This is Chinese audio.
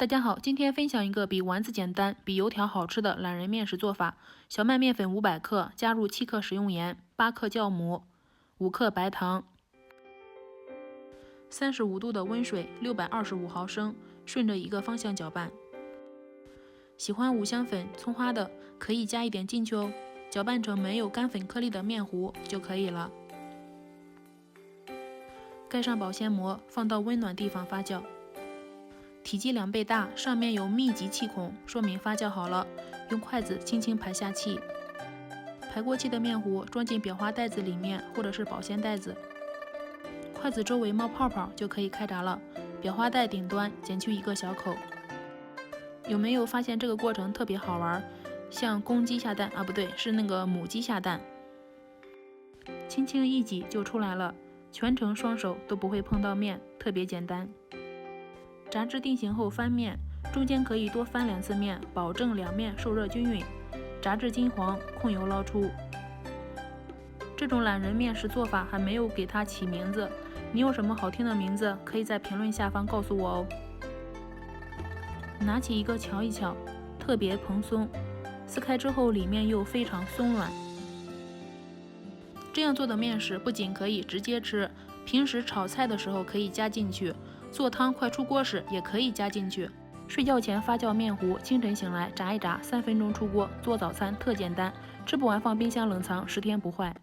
大家好，今天分享一个比丸子简单、比油条好吃的懒人面食做法。小麦面粉500克，加入7克食用盐、8克酵母、5克白糖，35度的温水625毫升，顺着一个方向搅拌。喜欢五香粉、葱花的可以加一点进去哦。搅拌成没有干粉颗粒的面糊就可以了。盖上保鲜膜，放到温暖地方发酵。体积2倍大，上面有密集气孔，说明发酵好了。用筷子轻轻排下气。排过气的面糊装进裱花袋子里面，或者是保鲜袋子。筷子周围冒泡泡就可以开炸了。裱花袋顶端剪去一个小口。有没有发现这个过程特别好玩？像公鸡下蛋啊，不对，是那个母鸡下蛋。轻轻一挤就出来了，全程双手都不会碰到面，特别简单。炸至定型后翻面，中间可以多翻2次面，保证两面受热均匀。炸至金黄，控油捞出。这种懒人面食做法还没有给它起名字，你有什么好听的名字，可以在评论下方告诉我哦。拿起一个瞧一瞧，特别蓬松，撕开之后里面又非常松软。这样做的面食不仅可以直接吃，平时炒菜的时候可以加进去，做汤快出锅时也可以加进去。睡觉前发酵面糊，清晨醒来炸一炸，3分钟出锅，做早餐特简单，吃不完放冰箱冷藏，10天不坏。